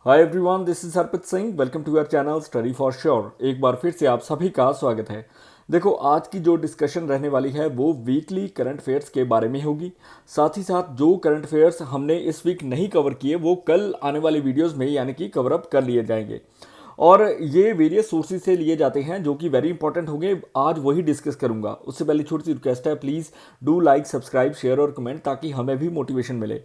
Hi everyone, this is Harpreet Singh. Welcome to your channel study for sure. एक बार फिर से आप सभी का स्वागत है। देखो, आज की जो डिस्कशन रहने वाली है वो वीकली करंट अफेयर्स के बारे में होगी। साथ ही साथ जो करंट अफेयर्स हमने इस वीक नहीं कवर किए वो कल आने वाली वीडियोस में यानी कि कवर अप कर लिए जाएंगे। और ये वेरियस सोर्सेज से लिए जाते हैं जो कि वेरी इंपॉर्टेंट होंगे। आज वही डिस्कस करूंगा। उससे पहले छोटी सी रिक्वेस्ट है, please do like, subscribe, share और कमेंट ताकि हमें भी मोटिवेशन मिले।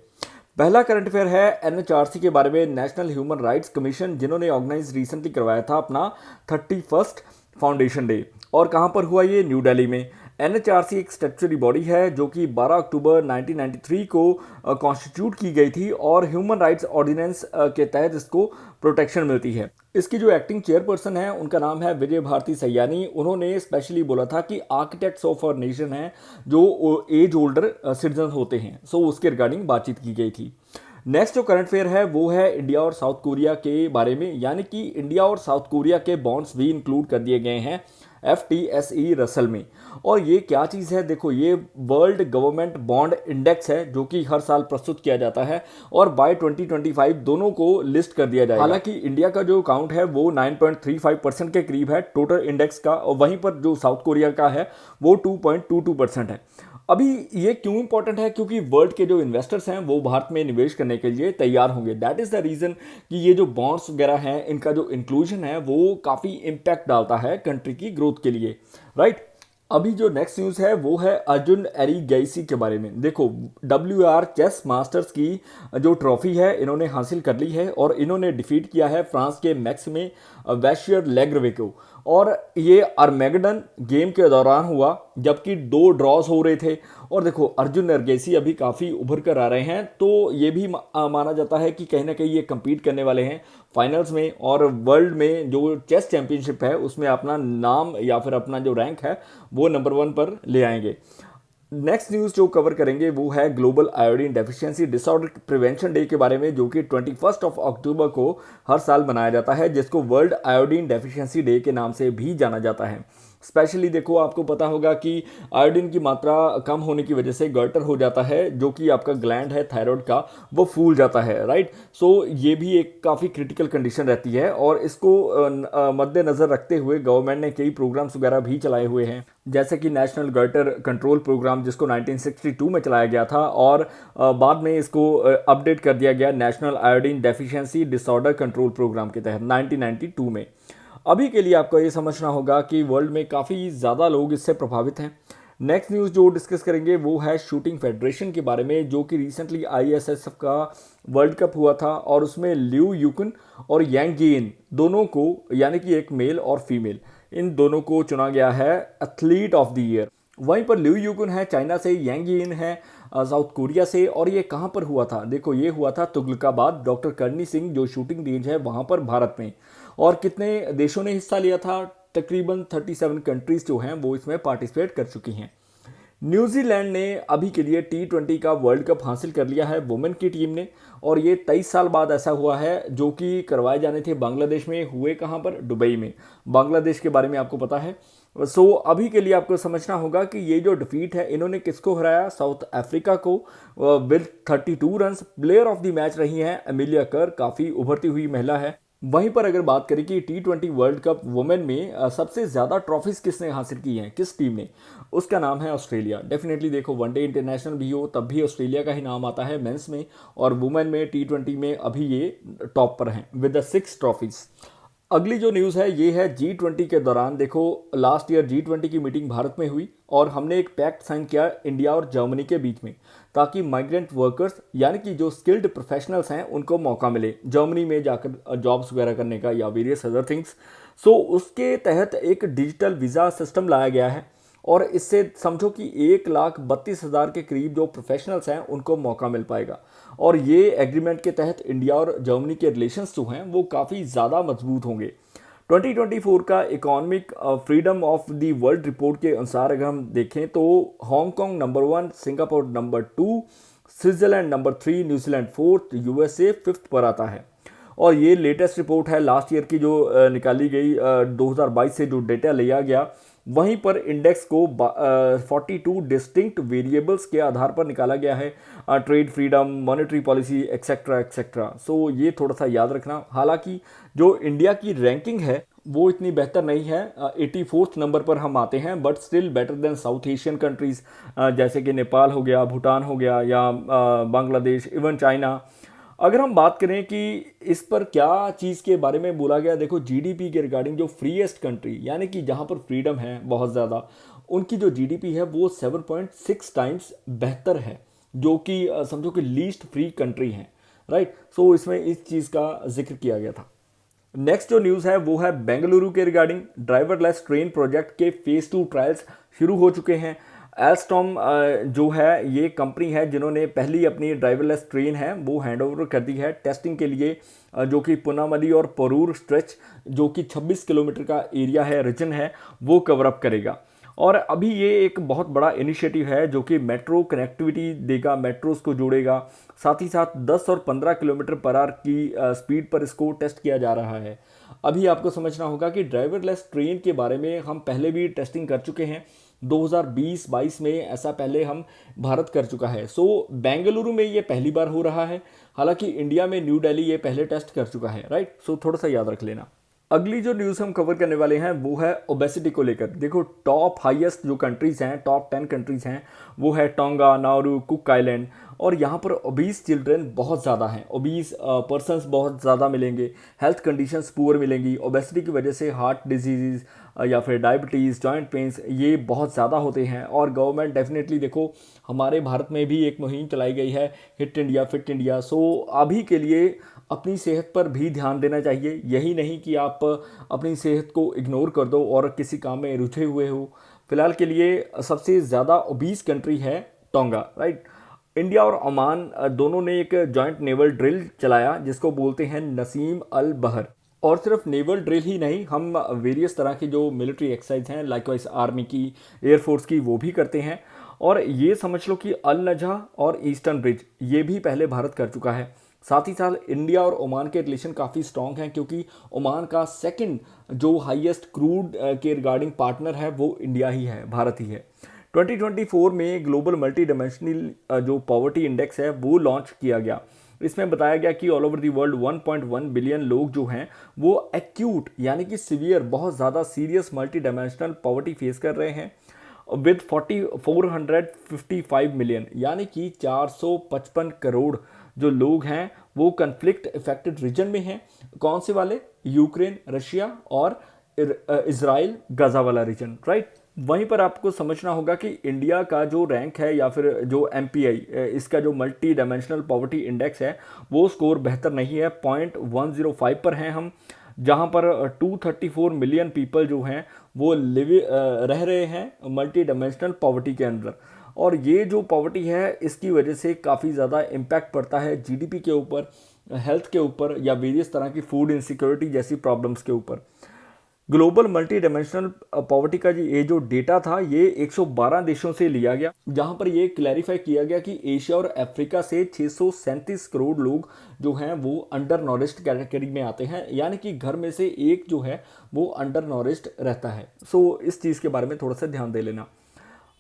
पहला करंट अफेयर है एनएचआरसी के बारे में, नेशनल ह्यूमन राइट्स कमीशन, जिन्होंने ऑर्गेनाइज रिसेंटली करवाया था अपना 31st फाउंडेशन डे। और कहाँ पर हुआ ये? न्यू दिल्ली में। एनएचआरसी एक स्टैट्यूटरी बॉडी है जो कि 12 अक्टूबर 1993 को कॉन्स्टिट्यूट की गई थी और ह्यूमन राइट्स ऑर्डिनेंस के तहत इसको प्रोटेक्शन मिलती है। इसकी जो एक्टिंग चेयरपर्सन है उनका नाम है विजय भारती सयानी। उन्होंने स्पेशली बोला था कि आर्किटेक्ट्स ऑफ आवर नेशन है जो एज होल्डर सिटीजन होते हैं, सो उसके रिगार्डिंग बातचीत की गई थी। नेक्स्ट जो करंट अफेयर है वो है इंडिया और साउथ कोरिया के बारे में, यानी कि इंडिया और साउथ कोरिया के बॉन्ड्स भी इंक्लूड कर दिए गए हैं FTSE रसल में। और ये क्या चीज़ है? देखो, ये वर्ल्ड गवर्नमेंट बॉन्ड इंडेक्स है जो कि हर साल प्रस्तुत किया जाता है और बाय 2025 दोनों को लिस्ट कर दिया जाएगा। हालांकि इंडिया का जो काउंट है वो 9.35% के करीब है टोटल इंडेक्स का, और वहीं पर जो साउथ कोरिया का है वो 2.22% है। अभी ये क्यों इंपॉर्टेंट है? क्योंकि वर्ल्ड के जो इन्वेस्टर्स हैं वो भारत में निवेश करने के लिए तैयार होंगे। दैट इज द रीजन कि ये जो बॉन्ड्स वगैरह हैं इनका जो इंक्लूजन है वो काफ़ी इम्पैक्ट डालता है कंट्री की ग्रोथ के लिए, राइट। अभी जो नेक्स्ट न्यूज़ है वो है अर्जुन एरिगैसी के बारे में। देखो, WR चेस मास्टर्स की जो ट्रॉफी है इन्होंने हासिल कर ली है और इन्होंने डिफीट किया है फ्रांस के मैक्स में वैशियर लेग्रवे को। और ये अर्मेगडन गेम के दौरान हुआ जबकि 2 ड्रॉज हो रहे थे। और देखो, अर्जुन एरिगैसी अभी काफ़ी उभर कर आ रहे हैं, तो ये भी माना जाता है कि कहीं ना कहीं ये कम्पीट करने वाले हैं फाइनल्स में और वर्ल्ड में जो चेस चैंपियनशिप है उसमें अपना नाम या फिर अपना जो रैंक है वो नंबर 1 पर ले आएंगे। नेक्स्ट न्यूज़ जो कवर करेंगे वो है global iodine deficiency disorder prevention day के बारे में, जो कि 21 अक्टूबर को हर साल मनाया जाता है, जिसको वर्ल्ड आयोडीन डेफिशिएंसी डे के नाम से भी जाना जाता है। स्पेशली देखो, आपको पता होगा कि आयोडीन की मात्रा कम होने की वजह से गर्टर हो जाता है, जो कि आपका ग्लैंड है थायराइड का वो फूल जाता है, राइट। सो ये भी एक काफ़ी क्रिटिकल कंडीशन रहती है और इसको मद्देनज़र रखते हुए गवर्नमेंट ने कई प्रोग्राम्स वगैरह भी चलाए हुए हैं, जैसे कि नेशनल गर्टर कंट्रोल प्रोग्राम जिसको 1962 में चलाया गया था और बाद में इसको अपडेट कर दिया गया national iodine deficiency disorder control programme के तहत 1992 में। अभी के लिए आपको ये समझना होगा कि वर्ल्ड में काफ़ी ज़्यादा लोग इससे प्रभावित हैं। नेक्स्ट न्यूज़ जो डिस्कस करेंगे वो है शूटिंग फेडरेशन के बारे में, जो कि रिसेंटली ISSF का वर्ल्ड कप हुआ था और उसमें लिऊ यूकिन और यांग यिन दोनों को, यानी कि एक मेल और फीमेल, इन दोनों को चुना गया है एथलीट ऑफ द ईयर। वहीं पर लिऊ यूकिन है चाइना से, यांग यिन है साउथ कोरिया से। और ये कहाँ पर हुआ था? देखो, ये हुआ था तुगलकाबाद डॉक्टर करनी सिंह जो शूटिंग रेंज है वहाँ पर भारत में। और कितने देशों ने हिस्सा लिया था? तकरीबन 37 कंट्रीज जो हैं वो इसमें पार्टिसिपेट कर चुकी हैं। न्यूजीलैंड ने अभी के लिए T20 का वर्ल्ड कप हासिल कर लिया है वुमेन की टीम ने, और ये 23 साल बाद ऐसा हुआ है, जो कि करवाए जाने थे बांग्लादेश में। हुए कहाँ पर? दुबई में। बांग्लादेश के बारे में आपको पता है। सो अभी के लिए आपको समझना होगा कि ये जो डिफीट है इन्होंने किसको हराया? साउथ अफ्रीका को with 32 runs. Player of the match रही हैं एमिलिया कर, काफ़ी उभरती हुई महिला है। वहीं पर अगर बात करें कि T20 वर्ल्ड कप वुमेन में सबसे ज़्यादा ट्रॉफीज किसने हासिल की हैं, किस टीम ने? उसका नाम है ऑस्ट्रेलिया। डेफिनेटली देखो, वनडे इंटरनेशनल भी हो तब भी ऑस्ट्रेलिया का ही नाम आता है मेंस में, और वुमेन में T20 में अभी ये टॉप पर हैं विद द 6 ट्रॉफीज। अगली जो न्यूज़ है ये है G20 के दौरान। देखो, लास्ट ईयर G20 की मीटिंग भारत में हुई और हमने एक पैक्ट साइन किया इंडिया और जर्मनी के बीच में, ताकि माइग्रेंट वर्कर्स यानी कि जो स्किल्ड प्रोफेशनल्स हैं उनको मौका मिले जर्मनी में जाकर जॉब्स वगैरह करने का या वेरियस अदर थिंग्स। सो उसके तहत एक डिजिटल वीज़ा सिस्टम लाया गया है और इससे समझो कि 1,32,000 के करीब जो प्रोफेशनल्स हैं उनको मौका मिल पाएगा। और ये एग्रीमेंट के तहत इंडिया और जर्मनी के रिलेशंस जो हैं वो काफ़ी ज़्यादा मजबूत होंगे। 2024 का economic freedom of the world report के अनुसार अगर हम देखें तो Hong Kong number 1, Singapore number 2, Switzerland number 3, New Zealand 4th, USA 5th पर आता है। और ये लेटेस्ट रिपोर्ट है लास्ट ईयर की जो निकाली गई 2022 से जो डेटा लिया गया वहीं पर इंडेक्स को 42 डिस्टिंक्ट वेरिएबल्स के आधार पर निकाला गया है, trade freedom, monetary policy, etcetera etcetera. So ये थोड़ा सा याद रखना। हालांकि जो इंडिया की रैंकिंग है वो इतनी बेहतर नहीं है, 84th नंबर पर हम आते हैं, but still better than south Asian countries जैसे कि नेपाल हो गया, भूटान हो गया, या बांग्लादेश, इवन चाइना। अगर हम बात करें कि इस पर क्या चीज़ के बारे में बोला गया, देखो जीडीपी के रिगार्डिंग जो फ्रीएस्ट कंट्री यानी कि जहाँ पर फ्रीडम है बहुत ज़्यादा, उनकी जो जीडीपी है वो 7.6 टाइम्स बेहतर है, जो कि समझो कि लीस्ट फ्री कंट्री है, राइट। सो इसमें इस चीज़ का जिक्र किया गया था। नेक्स्ट जो न्यूज़ है वो है बेंगलुरु के रिगार्डिंग। ड्राइवरलेस ट्रेन प्रोजेक्ट के फेज 2 ट्रायल्स शुरू हो चुके हैं। एल्स्टॉम जो है ये कंपनी है जिन्होंने पहली अपनी ड्राइवरलेस ट्रेन है वो हैंड ओवर कर दी है टेस्टिंग के लिए, जो कि पुनामली और परूर स्ट्रेच, जो कि 26 किलोमीटर का एरिया है, रीजन है, वो कवर अप करेगा। और अभी ये एक बहुत बड़ा इनिशिएटिव है जो कि मेट्रो कनेक्टिविटी देगा, मेट्रोज को जोड़ेगा, साथ ही साथ 10 और 15 किलोमीटर पर आवर की स्पीड पर इसको टेस्ट किया जा रहा है। अभी आपको समझना होगा कि ड्राइवरलेस ट्रेन के बारे में हम पहले भी टेस्टिंग कर चुके हैं, 2020-22 में ऐसा पहले हम भारत कर चुका है। सो बेंगलुरु में ये पहली बार हो रहा है, हालांकि इंडिया में न्यू दिल्ली ये पहले टेस्ट कर चुका है, राइट। सो थोड़ा सा याद रख लेना। अगली जो न्यूज़ हम कवर करने वाले हैं वो है ओबेसिटी को लेकर। देखो टॉप हाईएस्ट जो कंट्रीज़ हैं, टॉप 10 कंट्रीज़ हैं, वो है टोंगा, नाउरू, कुक आइलैंड। और यहाँ पर ओबीस चिल्ड्रन बहुत ज़्यादा हैं, ओबीस पर्सनस बहुत ज़्यादा मिलेंगे, हेल्थ कंडीशंस पुअर मिलेंगी। ओबेसिटी की वजह से हार्ट डिजीज़ या फिर डायबिटीज़, जॉइंट पेंस ये बहुत ज़्यादा होते हैं। और गवर्नमेंट डेफिनेटली, देखो हमारे भारत में भी एक मुहिम चलाई गई है, हिट इंडिया फिट इंडिया। सो अभी के लिए अपनी सेहत पर भी ध्यान देना चाहिए, यही नहीं कि आप अपनी सेहत को इग्नोर कर दो और किसी काम में रुझे हुए हो। फिलहाल के लिए सबसे ज़्यादा ओबीस कंट्री है टोंगा, राइट। इंडिया और ओमान दोनों ने एक जॉइंट नेवल ड्रिल चलाया जिसको बोलते हैं नसीम अल बहर। और सिर्फ नेवल ड्रिल ही नहीं, हम वेरियस तरह की जो मिलिट्री एक्सरसाइज हैं, लाइकवाइज आर्मी की, एयरफोर्स की, वो भी करते हैं। और ये समझ लो कि अल नजह और ईस्टर्न ब्रिज ये भी पहले भारत कर चुका है। साथ ही साथ इंडिया और ओमान के रिलेशन काफ़ी स्ट्रॉन्ग हैं, क्योंकि ओमान का सेकंड जो हाईएस्ट क्रूड के रिगार्डिंग पार्टनर है वो इंडिया ही है, भारत ही है। 2024 में ग्लोबल मल्टी डायमेंशनल जो पॉवर्टी इंडेक्स है वो लॉन्च किया गया। इसमें बताया गया कि all over the world 1.1 billion लोग जो हैं वो एक्यूट यानी कि सीवियर, बहुत ज़्यादा serious multi dimensional poverty face कर रहे हैं, विद 455 मिलियन यानी कि 455 करोड़ जो लोग हैं वो कन्फ्लिक्ट इफेक्टेड रीजन में हैं। कौन से वाले? यूक्रेन, रशिया और इजराइल, गाजा वाला रीजन, राइट। वहीं पर आपको समझना होगा कि इंडिया का जो रैंक है या फिर जो एमपीआई, इसका जो मल्टी डायमेंशनल पॉवर्टी इंडेक्स है वो स्कोर बेहतर नहीं है, 0.105 पर हैं हम, जहां पर 234 मिलियन पीपल जो हैं वो रह रहे हैं मल्टी डायमेंशनल पॉवर्टी के अंदर। और ये जो पॉवर्टी है इसकी वजह से काफ़ी ज़्यादा इम्पैक्ट पड़ता है जीडीपी के ऊपर, हेल्थ के ऊपर, या वेरियस तरह की फूड इनसिक्योरिटी जैसी प्रॉब्लम्स के ऊपर। ग्लोबल मल्टी डायमेंशनल पॉवर्टी का ये जो डेटा था ये 112 देशों से लिया गया, जहां पर ये क्लैरिफाई किया गया कि एशिया और अफ्रीका से 637 करोड़ लोग जो हैं वो अंडर नॉरिश्ड कैटेगरी में आते हैं, यानी कि घर में से एक जो है वो अंडर नॉरिश्ड रहता है। सो इस चीज़ के बारे में थोड़ा सा ध्यान दे लेना।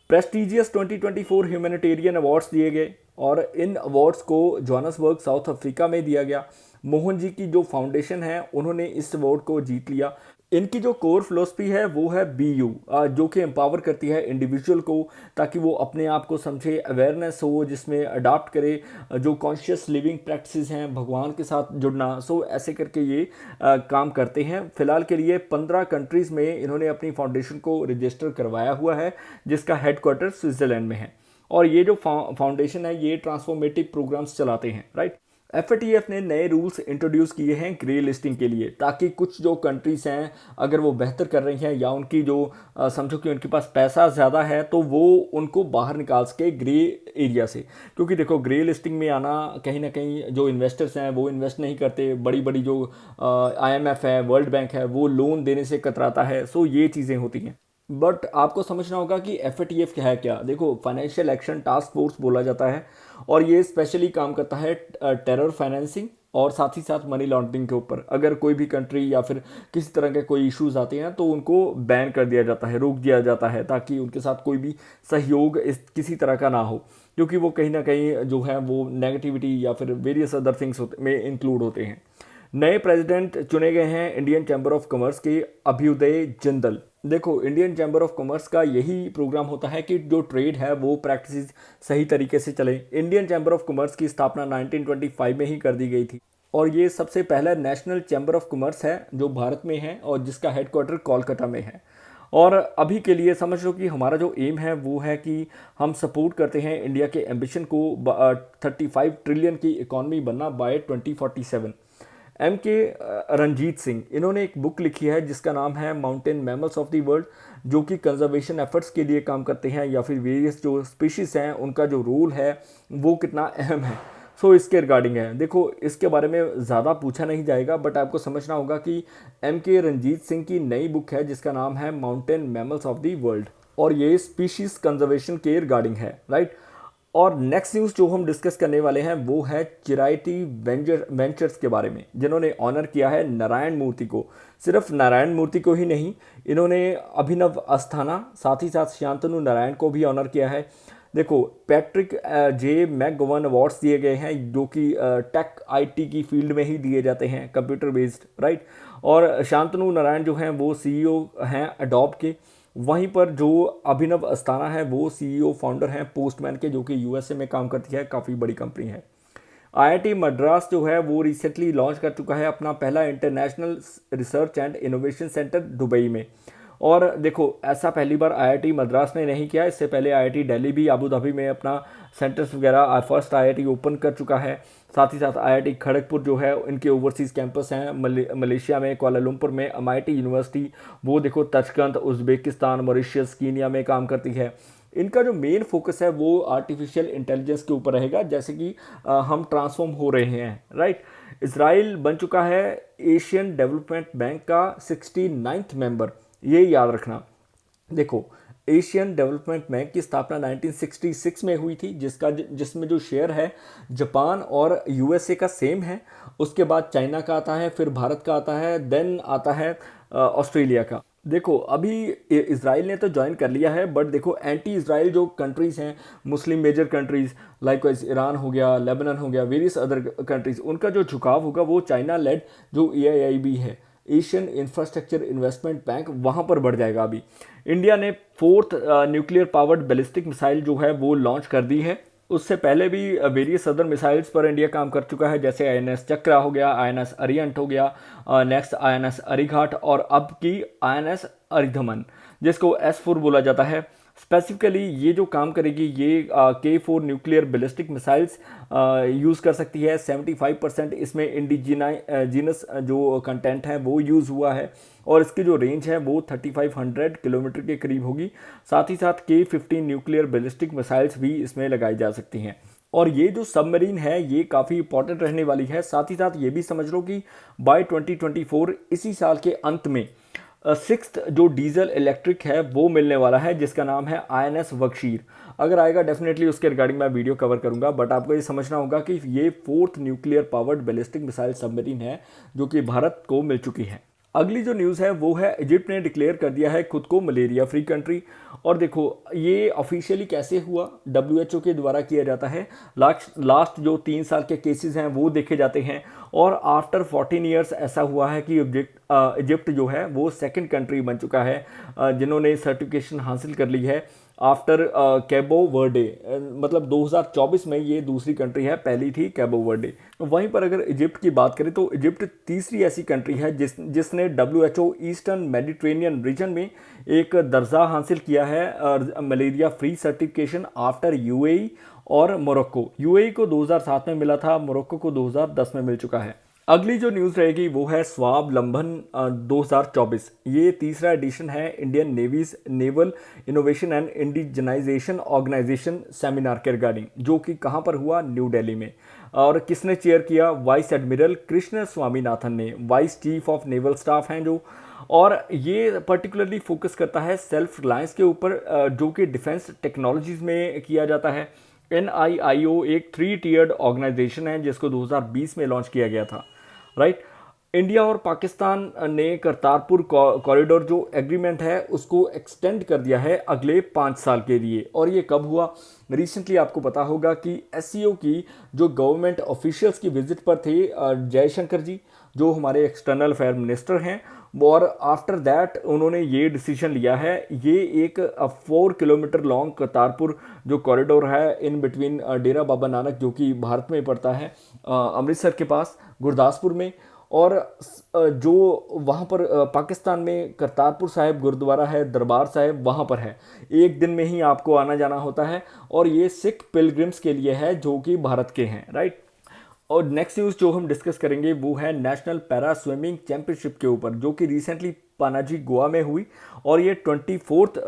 प्रेस्टीजियस 2024 ह्यूमैनिटेरियन अवार्ड्स दिए गए और इन अवार्ड्स को जोहान्सबर्ग, साउथ अफ्रीका में दिया गया। मोहन जी की जो फाउंडेशन है उन्होंने इस अवार्ड को जीत लिया। इनकी जो कोर फिलोसफी है वो है BU, जो कि एम्पावर करती है इंडिविजुअल को ताकि वो अपने आप को समझे, अवेयरनेस हो जिसमें अडाप्ट करे, जो कॉन्शियस लिविंग प्रैक्टिसेस हैं, भगवान के साथ जुड़ना। सो ऐसे करके ये काम करते हैं। फिलहाल के लिए 15 कंट्रीज़ में इन्होंने अपनी फाउंडेशन को रजिस्टर करवाया हुआ है, जिसका हेडक्वार्टर स्विट्ज़रलैंड में है। और ये जो फाउंडेशन है ये ट्रांसफॉर्मेटिव प्रोग्राम्स चलाते हैं, राइट। FATF ने नए रूल्स इंट्रोड्यूस किए हैं ग्रे लिस्टिंग के लिए, ताकि कुछ जो कंट्रीज़ हैं अगर वो बेहतर कर रही हैं या उनकी जो समझो कि उनके पास पैसा ज़्यादा है तो वो उनको बाहर निकाल सके ग्रे एरिया से। क्योंकि देखो ग्रे लिस्टिंग में आना, कहीं ना कहीं जो इन्वेस्टर्स हैं वो इन्वेस्ट नहीं करते, बड़ी बड़ी जो IMF है, वर्ल्ड बैंक है, वो लोन देने से कतराता है। सो ये चीज़ें होती हैं। बट आपको समझना होगा कि FATF क्या है। क्या देखो, फाइनेंशियल एक्शन टास्क फोर्स बोला जाता है और ये स्पेशली काम करता है टेरर फाइनेंसिंग, और साथ ही साथ मनी लॉन्ड्रिंग के ऊपर अगर कोई भी कंट्री या फिर किसी तरह के कोई इश्यूज आते हैं तो उनको बैन कर दिया जाता है, रोक दिया जाता है, ताकि उनके साथ कोई भी सहयोग इस किसी तरह का ना हो, क्योंकि वो कहीं ना कहीं जो है वो नेगेटिविटी या फिर वेरियस अदर थिंग्स में इंक्लूड होते हैं। नए प्रेसिडेंट चुने गए हैं इंडियन चैम्बर ऑफ कॉमर्स के अभ्युदय जिंदल। देखो, इंडियन चैम्बर ऑफ कॉमर्स का यही प्रोग्राम होता है कि जो ट्रेड है वो प्रैक्टिस सही तरीके से चले। इंडियन चैम्बर ऑफ कॉमर्स की स्थापना 1925 में ही कर दी गई थी और ये सबसे पहला नेशनल चैम्बर ऑफ कॉमर्स है जो भारत में है और जिसका हेडक्वार्टर कोलकाता में है। और अभी के लिए समझ लो कि हमारा जो एम है वो है कि हम सपोर्ट करते हैं इंडिया के एम्बिशन को 35 ट्रिलियन की इकॉनमी बनना बाय 2047। एम के रंजीत सिंह, इन्होंने एक बुक लिखी है जिसका नाम है mountain mammals of the world, जो कि कंजर्वेशन एफर्ट्स के लिए काम करते हैं या फिर वेरियस जो स्पीशीज़ हैं उनका जो रोल है वो कितना अहम है। सो इसके रिगार्डिंग है। देखो, इसके बारे में ज़्यादा पूछा नहीं जाएगा, बट आपको समझना होगा कि एम के रंजीत सिंह की नई बुक है जिसका नाम है mountain mammals of the world और ये स्पीशीज़ कंजर्वेशन के रिगार्डिंग है, राइट। और नेक्स्ट न्यूज़ जो हम डिस्कस करने वाले हैं वो है चिराइटी वेंचर्स के बारे में, जिन्होंने ऑनर किया है नारायण मूर्ति को। सिर्फ नारायण मूर्ति को ही नहीं, इन्होंने अभिनव अस्थाना साथ ही साथ शांतनु नारायण को भी ऑनर किया है। देखो, पैट्रिक जे मैकगोवन अवार्ड्स दिए गए हैं जो कि टेक आईटी की फील्ड में ही दिए जाते हैं, कंप्यूटर बेस्ड, राइट। और शांतनु नारायण जो हैं वो सीईओ हैं एडोब के। वहीं पर जो अभिनव अस्थाना है वो सीईओ फाउंडर हैं पोस्टमैन के, जो कि यूएसए में काम करती है, काफ़ी बड़ी कंपनी है। आईआईटी मद्रास जो है वो रिसेंटली लॉन्च कर चुका है अपना पहला international research and innovation centre Dubai में। और देखो, ऐसा पहली बार आईआईटी मद्रास ने नहीं किया, इससे पहले आईआईटी दिल्ली भी अबू धाबी में अपना सेंटर्स वगैरह फर्स्ट आईआईटी ओपन कर चुका है। साथ ही साथ आईआईटी खड़गपुर जो है इनके ओवरसीज़ कैंपस हैं मलेशिया में, कुआलालंपुर में। एमआईटी यूनिवर्सिटी वो देखो तशकंद, उज़्बेकिस्तान, मॉरिशस, कीनिया में काम करती है। इनका जो मेन फोकस है वो आर्टिफिशियल इंटेलिजेंस के ऊपर रहेगा, जैसे कि हम ट्रांसफॉर्म हो रहे हैं, राइट। इजराइल बन चुका है एशियन डेवलपमेंट बैंक का 69वां मेंबर, ये याद रखना। देखो, एशियन डेवलपमेंट बैंक की स्थापना 1966 में हुई थी, जिसमें जो शेयर है जापान और यूएसए का सेम है। उसके बाद चाइना का आता है, फिर भारत का आता है, देन आता है ऑस्ट्रेलिया का। देखो, अभी इजराइल ने तो ज्वाइन कर लिया है, बट देखो एंटी इजराइल जो कंट्रीज़ हैं, मुस्लिम मेजर कंट्रीज़ लाइक ईरान हो गया, लेबनान हो गया, वेरियस अदर कंट्रीज़, उनका जो झुकाव होगा वो चाइना लेड जो एआईआईबी है, एशियन इंफ्रास्ट्रक्चर इन्वेस्टमेंट बैंक, वहाँ पर बढ़ जाएगा। अभी इंडिया ने 4th nuclear powered ballistic missile जो है वो लॉन्च कर दी है। उससे पहले भी वेरियस अदर मिसाइल्स पर इंडिया काम कर चुका है, जैसे आईएनएस चक्रा हो गया, आईएनएस अरिहंत हो गया, नेक्स्ट आईएनएस अरिघाट और अब की आईएनएस अरिधमन, जिसको S4 बोला जाता है। स्पेसिफिकली ये जो काम करेगी ये K4 nuclear ballistic missiles use कर सकती है। 75% इसमें इंडिजीनस जो कंटेंट है वो यूज़ हुआ है और इसकी जो रेंज है वो 3500 किलोमीटर के करीब होगी। साथ ही साथ K15 न्यूक्लियर बैलिस्टिक मिसाइल्स भी इसमें लगाई जा सकती हैं। और ये जो सबमरीन है ये काफ़ी इंपॉर्टेंट रहने वाली है। साथ ही साथ ये भी समझ लो कि बाय 2024 इसी साल के अंत में 6th जो डीजल इलेक्ट्रिक है वो मिलने वाला है, जिसका नाम है आईएनएस बख्शीर। अगर आएगा डेफिनेटली उसके रिगार्डिंग मैं वीडियो कवर करूंगा, बट आपको ये समझना होगा कि ये 4th nuclear powered ballistic missile submarine है जो कि भारत को मिल चुकी है। अगली जो न्यूज़ है वो है इजिप्ट ने डिक्लेयर कर दिया है खुद को मलेरिया फ्री कंट्री। और देखो, ये ऑफिशियली कैसे हुआ, WHO के द्वारा किया जाता है। लास्ट जो 3 साल के केसेस हैं वो देखे जाते हैं और आफ्टर 14 ईयर्स ऐसा हुआ है कि इजिप्ट जो है वो 2nd कंट्री बन चुका है जिन्होंने सर्टिफिकेशन हासिल कर ली है आफ्टर कैबो वर्डे। मतलब 2024 में ये दूसरी कंट्री है, पहली थी कैबो वर्डे। वहीं पर अगर इजिप्ट की बात करें तो इजिप्ट तीसरी ऐसी कंट्री है जिसने WHO ईस्टर्न मेडिटेरेनियन रीजन में एक दर्जा हासिल किया है malaria free certification after UAE और मोरक्को। UAE को 2007 में मिला था, मोरक्को को 2010 में मिल चुका है। अगली जो न्यूज़ रहेगी वो है स्वावलंबन 2024। ये तीसरा एडिशन है Indian navy's naval innovation and indigenisation organisation seminar के रिगार्डिंग, जो कि कहाँ पर हुआ, न्यू दिल्ली में। और किसने चेयर किया, वाइस एडमिरल कृष्ण स्वामीनाथन ने, vice chief of naval staff हैं जो। और ये पर्टिकुलरली फोकस करता है सेल्फ रिलायंस के ऊपर जो कि डिफेंस टेक्नोलॉजीज़ में किया जाता है। NIIO एक 3 टीयर्ड ऑर्गेनाइजेशन है जिसको 2020 में लॉन्च किया गया था, राइट। इंडिया और पाकिस्तान ने करतारपुर कॉरिडोर जो एग्रीमेंट है उसको एक्सटेंड कर दिया है अगले 5 साल के लिए। और ये कब हुआ? रिसेंटली आपको पता होगा कि SCO की जो गवर्नमेंट ऑफिशियल्स की विजिट पर थे जयशंकर जी, जो हमारे एक्सटर्नल अफेयर मिनिस्टर हैं, और आफ्टर दैट उन्होंने ये डिसीजन लिया है। ये एक 4 किलोमीटर लॉन्ग करतारपुर जो कॉरिडोर है इन बिटवीन डेरा बाबा नानक, जो कि भारत में पड़ता है, अमृतसर के पास गुरदासपुर में, और जो वहाँ पर पाकिस्तान में करतारपुर साहिब गुरुद्वारा है, दरबार साहिब वहाँ पर है। एक दिन में ही आपको आना जाना होता है, और ये सिख पिलग्रिम्स के लिए है जो कि भारत के हैं, राइट। और नेक्स्ट न्यूज़ जो हम डिस्कस करेंगे वो है नेशनल पैरा स्विमिंग चैंपियनशिप के ऊपर, जो कि रिसेंटली पनाजी गोवा में हुई, और ये 24th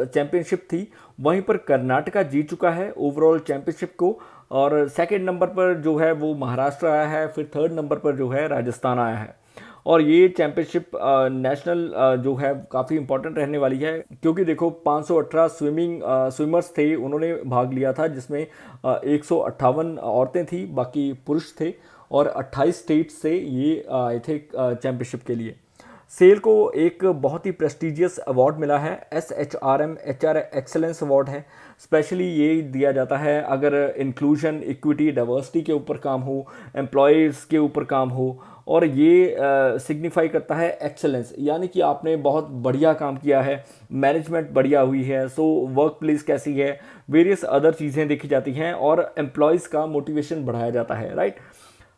चैंपियनशिप थी। वहीं पर कर्नाटका जीत चुका है ओवरऑल चैंपियनशिप को, और सेकंड नंबर पर जो है वो महाराष्ट्र आया है, फिर थर्ड नंबर पर जो है राजस्थान आया है। और ये चैंपियनशिप नेशनल जो है काफ़ी इंपॉर्टेंट रहने वाली है, क्योंकि देखो 518 स्विमर्स थे, उन्होंने भाग लिया था, जिसमें 158 औरतें थी, बाकी पुरुष थे, और 28 स्टेट से ये आए थे चैंपियनशिप के लिए। सेल को एक बहुत ही प्रेस्टिजियस अवार्ड मिला है, SHRM HR एक्सेलेंस अवार्ड है। स्पेशली ये दिया जाता है अगर इंक्लूजन, इक्विटी, डाइवर्सिटी के ऊपर काम हो, एम्प्लॉयज़ के ऊपर काम हो, और ये सिग्निफाई करता है एक्सेलेंस, यानी कि आपने बहुत बढ़िया काम किया है, मैनेजमेंट बढ़िया हुई है, सो वर्क प्लेस कैसी है, वेरियस अदर चीज़ें देखी जाती हैं, और एम्प्लॉयज़ का मोटिवेशन बढ़ाया जाता है, राइट।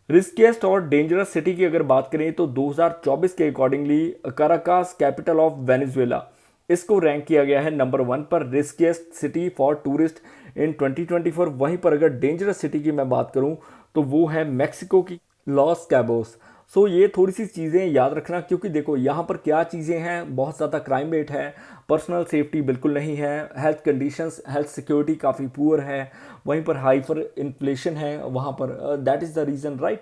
रिस्किएस्ट और डेंजरस सिटी की अगर बात करें तो 2024 के accordingly Caracas, capital of Venezuela, इसको रैंक किया गया है नंबर 1 पर, रिस्किएस्ट सिटी फॉर टूरिस्ट इन 2024। वहीं पर अगर डेंजरस सिटी की मैं बात करूं तो वो है मैक्सिको की लॉस कैबोस। सो ये थोड़ी सी चीज़ें याद रखना, क्योंकि देखो यहाँ पर क्या चीज़ें हैं, बहुत ज़्यादा क्राइम रेट है, पर्सनल सेफ्टी बिल्कुल नहीं है, हेल्थ कंडीशंस, हेल्थ सिक्योरिटी काफ़ी पुअर है, वहीं पर हाइपर इन्फ्लेशन है वहाँ पर, that is the reason, right.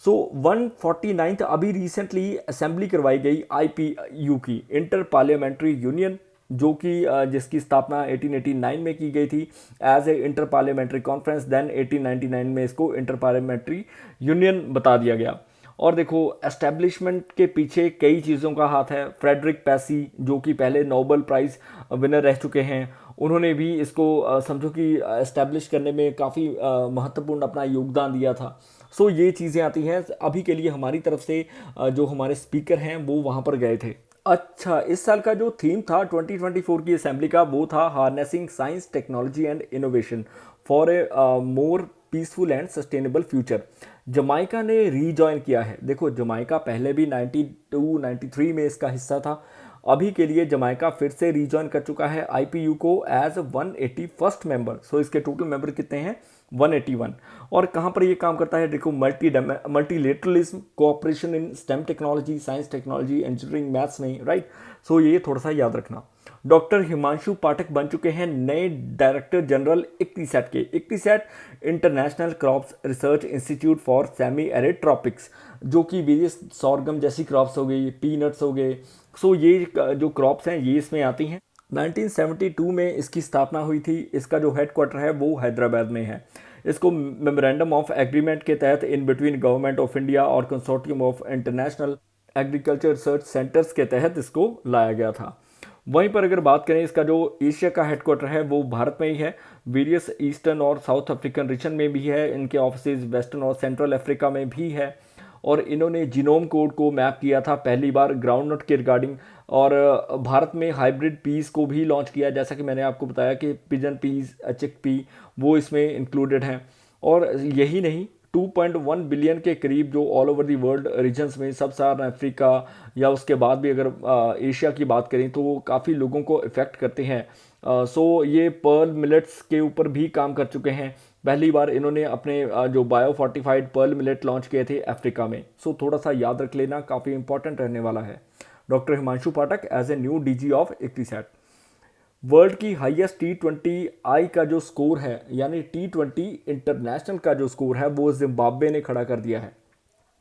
So 149th अभी रिसेंटली असेंबली करवाई गई IPU की, इंटर पार्लियामेंट्री यूनियन, जो कि जिसकी स्थापना 1889 में की गई थी as a inter parliamentary conference, then 1899 में इसको इंटर पार्लियामेंट्री यूनियन बता दिया गया। और देखो एस्टेब्लिशमेंट के पीछे कई चीज़ों का हाथ है। फ्रेडरिक पैसी, जो कि पहले नोबेल प्राइज़ विनर रह चुके हैं, उन्होंने भी इसको समझो कि एस्टेब्लिश करने में काफ़ी महत्वपूर्ण अपना योगदान दिया था। सो ये चीज़ें आती हैं। अभी के लिए हमारी तरफ से जो हमारे स्पीकर हैं वो वहाँ पर गए थे। अच्छा, इस साल का जो थीम था 2024 की असेंबली का, वो था harnessing science, technology and innovation for a more peaceful and sustainable future. Jamaica ने रीजॉइन किया है। देखो जमाइका पहले भी 92-93 में इसका हिस्सा था। अभी के लिए जमाइका फिर से रीजॉइन कर चुका है IPU को एज 181st मेंबर। सो इसके टोटल मेंबर कितने हैं? 181। और कहाँ पर ये काम करता है? देखो मल्टीलेटरलिज्म, कोऑपरेशन इन stem technology, science technology, engineering, maths में, राइट। सो ये थोड़ा सा याद रखना। डॉक्टर हिमांशु पाठक बन चुके हैं नए डायरेक्टर जनरल इक्तिसैट के। ICRISAT international crops research institute for semi arid tropics, जो कि वेरियस सॉर्गम जैसी क्रॉप्स हो गई, पीनट्स हो गए। सो ये जो क्रॉप्स हैं ये इसमें आती हैं। 1972 में इसकी स्थापना हुई थी। इसका जो हेडक्वार्टर है वो हैदराबाद में है। इसको मेमोरेंडम ऑफ एग्रीमेंट के तहत in between government of India और consortium of international agriculture research centres के तहत इसको लाया गया था। वहीं पर अगर बात करें, इसका जो एशिया का हेडक्वार्टर है वो भारत में ही है। वेरियस ईस्टर्न और साउथ अफ्रीकन रीजन में भी है इनके ऑफिसेज, वेस्टर्न और सेंट्रल अफ्रीका में भी है। और इन्होंने जीनोम कोड को मैप किया था पहली बार ग्राउंडनट के रिगार्डिंग। और भारत में हाइब्रिड पीस को भी लॉन्च किया, जैसा कि मैंने आपको बताया कि पिजन पीस, चिक पी वो इसमें इंक्लूडेड हैं। और यही नहीं, 2.1 बिलियन के करीब जो all over the world regions में, सब साहारा अफ्रीका या उसके बाद भी अगर एशिया की बात करें तो वो काफ़ी लोगों को इफ़ेक्ट करते हैं। सो ये पर्ल मिलेट्स के ऊपर भी काम कर चुके हैं। पहली बार इन्होंने अपने जो bio fortified pearl millet launch किए थे अफ्रीका में। सो थोड़ा सा याद रख लेना, काफ़ी इंपॉर्टेंट रहने वाला है। Doctor Himanshu Pathak as a new DG of ICRISAT. World की हाईएस्ट T20I का जो स्कोर है, यानी T20 इंटरनेशनल का जो स्कोर है, वो जिम्बाब्वे ने खड़ा कर दिया है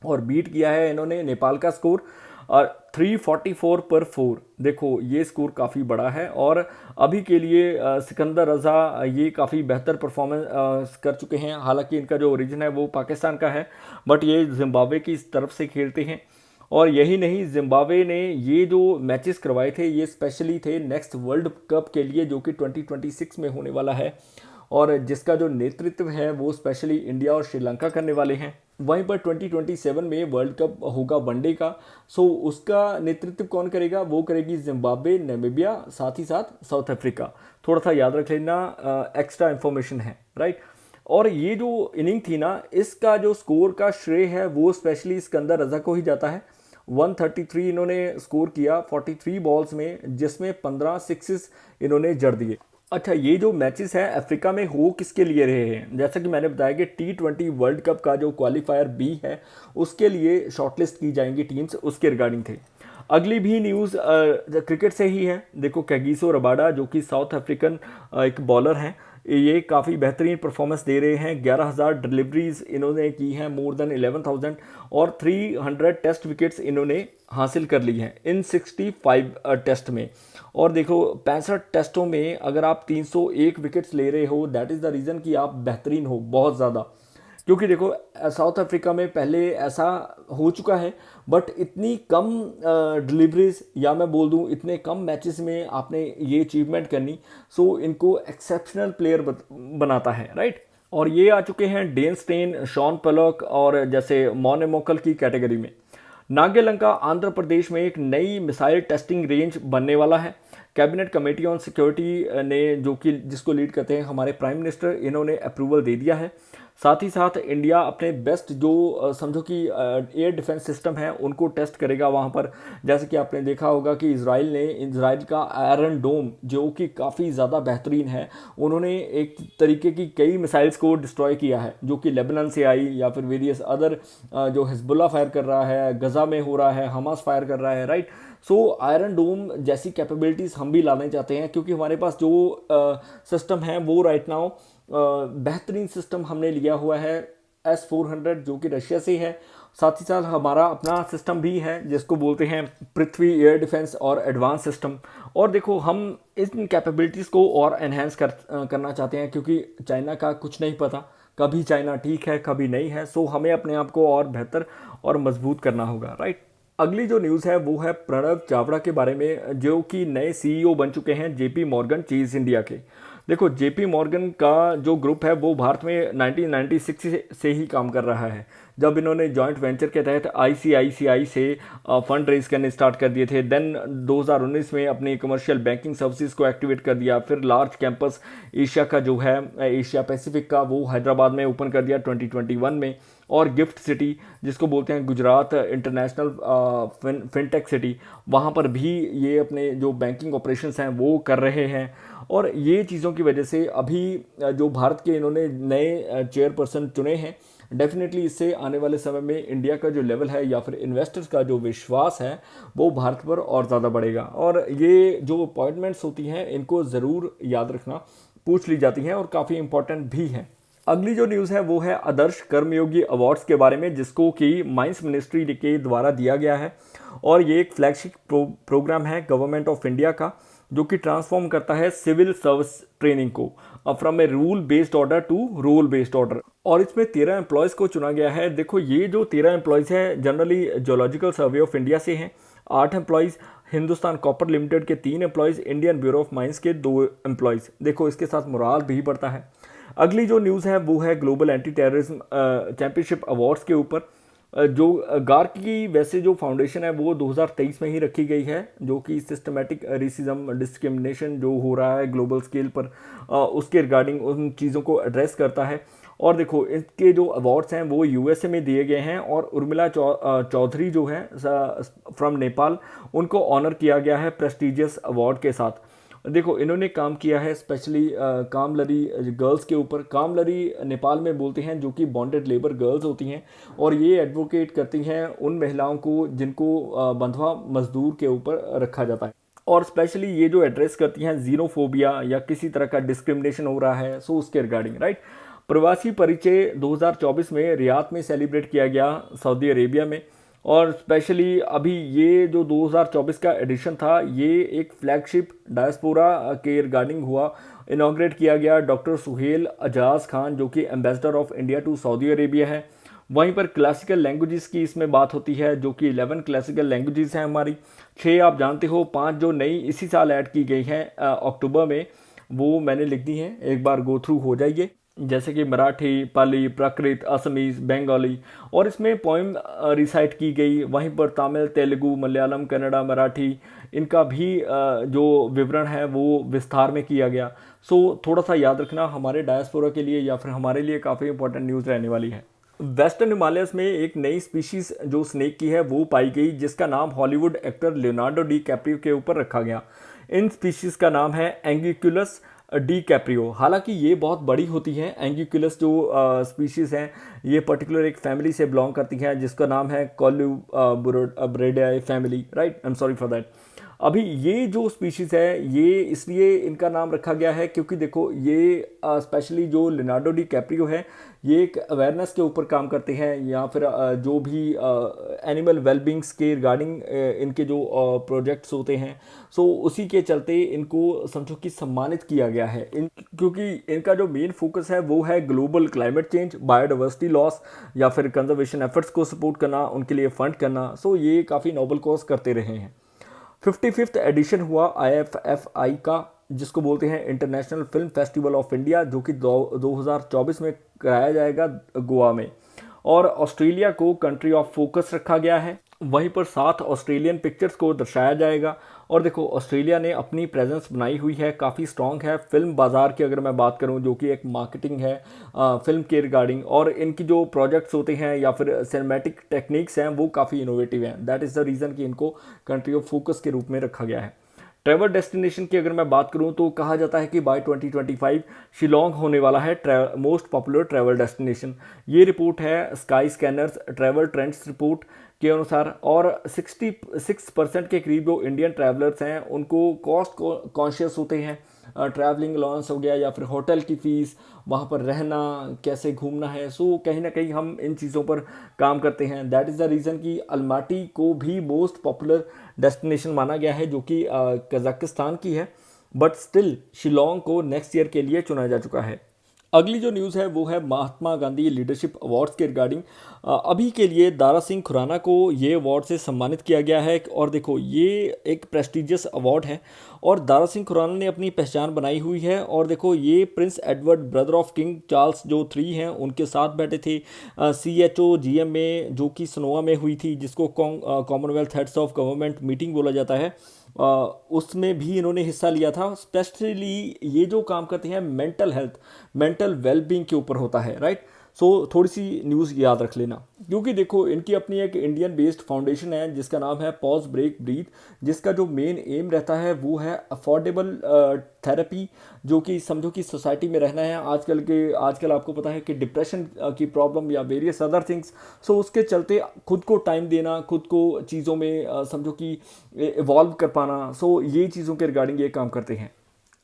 और बीट किया है इन्होंने नेपाल का स्कोर। और 344 पर 4। देखो ये स्कोर काफ़ी बड़ा है और अभी के लिए सिकंदर रज़ा ये काफ़ी बेहतर परफॉर्मेंस कर चुके हैं। हालांकि इनका जो ओरिजिन है वो पाकिस्तान का है, बट ये जिम्बाब्वे की तरफ से खेलते हैं। और यही नहीं, जिम्बाब्वे ने ये जो मैचेस करवाए थे ये स्पेशली थे नेक्स्ट वर्ल्ड कप के लिए, जो कि 2026 में होने वाला है, और जिसका जो नेतृत्व है वो स्पेशली इंडिया और श्रीलंका करने वाले हैं। वहीं पर 2027 में वर्ल्ड कप होगा वनडे का, सो उसका नेतृत्व कौन करेगा? वो करेगी जिम्बाब्वे, नामीबिया, साथ ही साथ साउथ अफ्रीका। थोड़ा सा याद रख लेना, एक्स्ट्रा इन्फॉर्मेशन है, राइट। और ये जो इनिंग थी ना, इसका जो स्कोर का श्रेय है वो स्पेशली सिकंदर रजा को ही जाता है। 133 इन्होंने स्कोर किया 43 बॉल्स में, जिसमें 15 सिक्सेस इन्होंने जड़ दिए। अच्छा, ये जो मैचेस है अफ्रीका में हो किसके लिए रहे हैं? जैसा कि मैंने बताया कि T20 वर्ल्ड कप का जो क्वालिफायर बी है उसके लिए शॉर्टलिस्ट की जाएंगी टीम्स, उसके रिगार्डिंग थे। अगली भी न्यूज़ क्रिकेट से ही है। देखो कैगिसो रबाडा जो कि साउथ अफ्रीकन एक बॉलर हैं, ये काफ़ी बेहतरीन परफॉर्मेंस दे रहे हैं। 11,000 डिलीवरीज इन्होंने की हैं, मोर देन 11,000, और 300 टेस्ट विकेट्स इन्होंने हासिल कर ली हैं इन 65 टेस्ट में। और देखो 65 टेस्टों में अगर आप 301 विकेट्स ले रहे हो, दैट इज़ द रीज़न कि आप बेहतरीन हो बहुत ज़्यादा। क्योंकि देखो साउथ अफ्रीका में पहले ऐसा हो चुका है, बट इतनी कम डिलीवरीज, या मैं बोल दूं इतने कम मैचेस में आपने ये अचीवमेंट करनी, सो इनको एक्सेप्शनल प्लेयर बनाता है, राइट। और ये आ चुके हैं डेन स्टेन, शॉन पलक और जैसे मॉने मोकल की कैटेगरी में। नागालैंड आंध्र प्रदेश में एक नई मिसाइल टेस्टिंग रेंज बनने वाला है। कैबिनेट कमेटी ऑन सिक्योरिटी ने, जो कि जिसको लीड करते हैं हमारे प्राइम मिनिस्टर, इन्होंने अप्रूवल दे दिया है। साथ ही साथ इंडिया अपने बेस्ट जो समझो कि एयर डिफेंस सिस्टम है उनको टेस्ट करेगा वहाँ पर। जैसे कि आपने देखा होगा कि इजराइल का आयरन डोम जो कि काफ़ी ज़्यादा बेहतरीन है, उन्होंने एक तरीके की कई मिसाइल्स को डिस्ट्रॉय किया है जो कि लेबनान से आई, या फिर वेरियस अदर जो हिजबुल्ला फायर कर रहा है, गजा में हो रहा है, हमास फायर कर रहा है, राइट। सो आयरन डोम जैसी कैपेबिलिटीज़ हम भी लाने चाहते हैं, क्योंकि हमारे पास जो सिस्टम है वो राइट नाउ बेहतरीन सिस्टम हमने लिया हुआ है S-400 जो कि रशिया से है। साथ ही साथ हमारा अपना सिस्टम भी है जिसको बोलते हैं पृथ्वी एयर डिफेंस और एडवांस सिस्टम। और देखो हम इन कैपेबिलिटीज़ को और एनहेंस करना चाहते हैं, क्योंकि चाइना का कुछ नहीं पता, कभी चाइना ठीक है कभी नहीं है। सो हमें अपने आप को और बेहतर और मजबूत करना होगा, राइट। अगली जो न्यूज़ है वो है प्रणव चावड़ा के बारे में, जो कि नए CEO बन चुके हैं JP मॉर्गन चेज इंडिया के। देखो JP मॉर्गन का जो ग्रुप है वो भारत में 1996 से ही काम कर रहा है, जब इन्होंने जॉइंट वेंचर के तहत ICICI से फंड रेज करने स्टार्ट कर दिए थे। देन 2019 में अपनी कमर्शियल बैंकिंग सर्विसेज को एक्टिवेट कर दिया। फिर लार्ज कैंपस एशिया का जो है एशिया पैसिफिक का, वो हैदराबाद में ओपन कर दिया 2021 में। और गिफ्ट सिटी जिसको बोलते हैं गुजरात इंटरनेशनल फिनटेक सिटी, वहाँ पर भी ये अपने जो बैंकिंग ऑपरेशंस हैं वो कर रहे हैं। और ये चीज़ों की वजह से अभी जो भारत के इन्होंने नए चेयरपर्सन चुने हैं, डेफिनेटली इससे आने वाले समय में इंडिया का जो लेवल है या फिर इन्वेस्टर्स का जो विश्वास है वो भारत पर और ज़्यादा बढ़ेगा। और ये जो अपॉइंटमेंट्स होती हैं इनको ज़रूर याद रखना, पूछ ली जाती हैं और काफ़ी इंपॉर्टेंट भी हैं। अगली जो न्यूज़ है वो है आदर्श कर्मयोगी अवार्ड्स के बारे में, जिसको कि माइंस मिनिस्ट्री के द्वारा दिया गया है। और ये एक फ्लैगशिप प्रोग्राम है गवर्नमेंट ऑफ इंडिया का, जो कि ट्रांसफॉर्म करता है सिविल सर्विस ट्रेनिंग को from a rule based order to role based order. और इसमें 13 एम्प्लॉयज़ को चुना गया है। देखो ये जो 13 एम्प्लॉयज़ हैं generally zoological survey of India से हैं, 8 एम्प्लॉयज़ हिंदुस्तान कॉपर लिमिटेड के, 3 employees Indian bureau of mines के, 2 एम्प्लॉयज़। देखो इसके साथ मोराल भी बढ़ता है। अगली जो न्यूज़ है वो है global anti terrorism championship awards के ऊपर। जो गार्क की वैसे जो फाउंडेशन है वो 2023 में ही रखी गई है, जो कि सिस्टमेटिक रेसिज्म डिस्क्रिमिनेशन जो हो रहा है ग्लोबल स्केल पर, उसके रिगार्डिंग उन चीज़ों को एड्रेस करता है। और देखो इसके जो अवार्ड्स हैं वो USA में दिए गए हैं, और उर्मिला चौधरी जो है फ्रॉम नेपाल, उनको ऑनर किया गया है प्रेस्टिजियस अवार्ड के साथ। देखो इन्होंने काम किया है स्पेशली कामलरी गर्ल्स के ऊपर। कामलरी नेपाल में बोलते हैं जो कि बॉन्डेड लेबर गर्ल्स होती हैं, और ये एडवोकेट करती हैं उन महिलाओं को जिनको बंधुआ मजदूर के ऊपर रखा जाता है। और स्पेशली ये जो एड्रेस करती हैं जीनोफोबिया या किसी तरह का डिस्क्रिमिनेशन हो रहा है, सो उसके रिगार्डिंग, राइट। प्रवासी परिचय 2024 में रियाद में सेलिब्रेट किया गया सऊदी अरेबिया में। और स्पेशली अभी ये जो 2024 का एडिशन था, ये एक फ्लैगशिप डायस्पोरा के रिगार्डिंग हुआ, इनाग्रेट किया गया डॉक्टर सुहेल अजाज खान जो कि ambassador of India to Saudi Arabia है। वहीं पर क्लासिकल लैंग्वेजेस की इसमें बात होती है, जो कि 11 क्लासिकल लैंग्वेजेस हैं हमारी। 6 आप जानते हो, 5 जो नई इसी साल ऐड की गई हैं अक्टूबर में, वो मैंने लिख दी हैं, एक बार गो थ्रू हो जाइए। जैसे कि मराठी, पाली, प्राकृत, असमीज, बंगाली, और इसमें पोइम रिसाइट की गई। वहीं पर तमिल, तेलुगु, मलयालम, कन्नड़ा, मराठी, इनका भी जो विवरण है वो विस्तार में किया गया। सो थोड़ा सा याद रखना, हमारे डायस्पोरा के लिए या फिर हमारे लिए काफ़ी इंपॉर्टेंट न्यूज़ रहने वाली है। वेस्टर्न हिमालयस में एक नई स्पीशीज जो स्नेक की है वो पाई गई, जिसका नाम Hollywood actor Leonardo D Caprio के ऊपर रखा गया। इन स्पीशीज का नाम है एंगिकुलस डी कैप्रियो। हालांकि ये बहुत बड़ी होती हैं। एंगिकुलस जो स्पीशीज हैं, ये पर्टिकुलर एक फैमिली से बिलोंग करती हैं जिसका नाम है Colubridae family, right, I am sorry for that. अभी ये जो स्पीशीज़ है, ये इसलिए इनका नाम रखा गया है क्योंकि देखो, ये स्पेशली जो लियोनार्डो डी कैप्रियो है, ये एक अवेयरनेस के ऊपर काम करते हैं, या फिर जो भी एनिमल वेलबींग्स के रिगार्डिंग इनके जो प्रोजेक्ट्स होते हैं, सो उसी के चलते इनको समझो कि सम्मानित किया गया है। क्योंकि इनका जो मेन फोकस है वो है global climate change, biodiversity loss, या फिर कंजर्वेशन एफर्ट्स को सपोर्ट करना, उनके लिए फंड करना। सो ये काफ़ी नोबल कॉज करते रहे हैं। 55th एडिशन हुआ IFFI का, जिसको बोलते हैं international film festival of India, जो कि 2024 में कराया जाएगा गोवा में। और ऑस्ट्रेलिया को कंट्री ऑफ फोकस रखा गया है। वहीं पर 7 ऑस्ट्रेलियन पिक्चर्स को दर्शाया जाएगा। और देखो, ऑस्ट्रेलिया ने अपनी प्रेजेंस बनाई हुई है, काफ़ी स्ट्रॉन्ग है फिल्म बाज़ार की अगर मैं बात करूं, जो कि एक मार्केटिंग है फिल्म के रिगार्डिंग। और इनकी जो प्रोजेक्ट्स होते हैं या फिर सिनेमैटिक टेक्निक्स हैं वो काफ़ी इनोवेटिव हैं। दैट इज़ द रीज़न कि इनको कंट्री ऑफ फोकस के रूप में रखा गया है। ट्रैवल डेस्टिनेशन की अगर मैं बात करूं तो कहा जाता है कि बाय 2025 शिलोंग होने वाला है मोस्ट पॉपुलर ट्रैवल डेस्टिनेशन। ये रिपोर्ट है sky scanners travel trends report के अनुसार। और 66% के करीब जो इंडियन ट्रैवलर्स हैं उनको कॉस्ट कॉन्शियस होते हैं। ट्रैवलिंग अलाउंस हो गया या फिर होटल की फ़ीस, वहाँ पर रहना, कैसे घूमना है, सो कहीं ना कहीं हम इन चीज़ों पर काम करते हैं। दैट इज़ द रीज़न कि अलमाटी को भी मोस्ट पॉपुलर डेस्टिनेशन माना गया है, जो कि कजाकिस्तान की है। बट स्टिल शिलोंग को नेक्स्ट ईयर के लिए चुना जा चुका है। अगली जो न्यूज़ है वो है महात्मा गांधी लीडरशिप अवार्ड्स के रिगार्डिंग। अभी के लिए दारा सिंह खुराना को ये अवार्ड से सम्मानित किया गया है। और देखो, ये एक प्रेस्टिजियस अवार्ड है और दारा सिंह खुराना ने अपनी पहचान बनाई हुई है। और देखो, ये Prince Edward brother of king Charles जो 3 हैं उनके साथ बैठे थे CHOGM में, जो कि सनोआ में हुई थी, जिसको Commonwealth heads of government meeting बोला जाता है। उसमें भी इन्होंने हिस्सा लिया था। स्पेशली ये जो काम करते हैं मेंटल हेल्थ, मेंटल वेलबींग के ऊपर होता है, राइट। सो थोड़ी सी न्यूज़ याद रख लेना, क्योंकि देखो, इनकी अपनी एक इंडियन बेस्ड फाउंडेशन है जिसका नाम है पॉज ब्रेक ब्रीथ, जिसका जो मेन एम रहता है वो है अफोर्डेबल थेरेपी, जो कि समझो कि सोसाइटी में रहना है। आजकल आपको पता है कि डिप्रेशन की प्रॉब्लम या वेरियस अदर थिंग्स, सो उसके चलते खुद को टाइम देना, खुद को चीज़ों में समझो कि इवॉल्व कर पाना, सो ये चीज़ों के रिगार्डिंग ये काम करते हैं।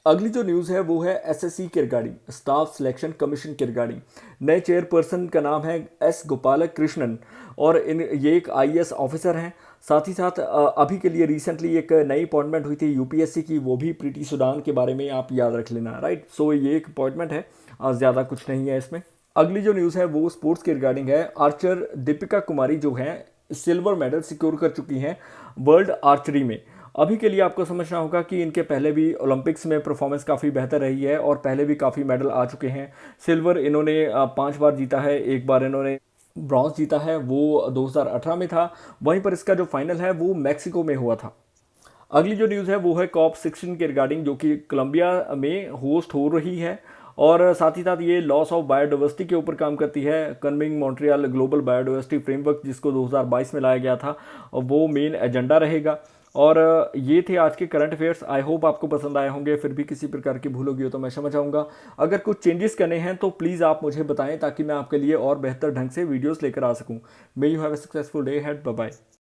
अगली जो न्यूज़ है वो है SSC के रिगार्डिंग, स्टाफ सिलेक्शन कमीशन के रिगार्डिंग। नए चेयरपर्सन का नाम है S गोपालक कृष्णन, और ये एक IAS ऑफिसर हैं। साथ ही साथ अभी के लिए रिसेंटली एक नई अपॉइंटमेंट हुई थी UPSC की, वो भी प्रीति सुडान के बारे में आप याद रख लेना, राइट। सो ये एक अपॉइंटमेंट है, ज़्यादा कुछ नहीं है इसमें। अगली जो न्यूज़ है वो स्पोर्ट्स के रिगार्डिंग है। आर्चर दीपिका कुमारी जो हैं सिल्वर मेडल सिक्योर कर चुकी हैं वर्ल्ड आर्चरी में। अभी के लिए आपको समझना होगा कि इनके पहले भी ओलंपिक्स में परफॉर्मेंस काफ़ी बेहतर रही है और पहले भी काफ़ी मेडल आ चुके हैं। सिल्वर इन्होंने 5 बार जीता है, एक बार इन्होंने ब्रॉन्ज जीता है, वो 2018 में था। वहीं पर इसका जो फाइनल है वो मैक्सिको में हुआ था। अगली जो न्यूज़ है वो है COP16 के रिगार्डिंग, जो कि कोलंबिया में होस्ट हो रही है। और साथ ही साथ ये लॉस ऑफ बायोडाइवर्सिटी के ऊपर काम करती है। कन्विंग मॉन्ट्रियल ग्लोबल बायोडाइवर्सिटी फ्रेमवर्क, जिसको 2022 में लाया गया था, वो मेन एजेंडा रहेगा। और ये थे आज के करंट अफेयर्स। आई होप आपको पसंद आए होंगे। फिर भी किसी प्रकार की भूल होगी हो तो मैं समझ आऊँगा। अगर कुछ चेंजेस करने हैं तो प्लीज़ आप मुझे बताएं, ताकि मैं आपके लिए और बेहतर ढंग से वीडियोस लेकर आ सकूं। May you have a successful day ahead. Bye bye.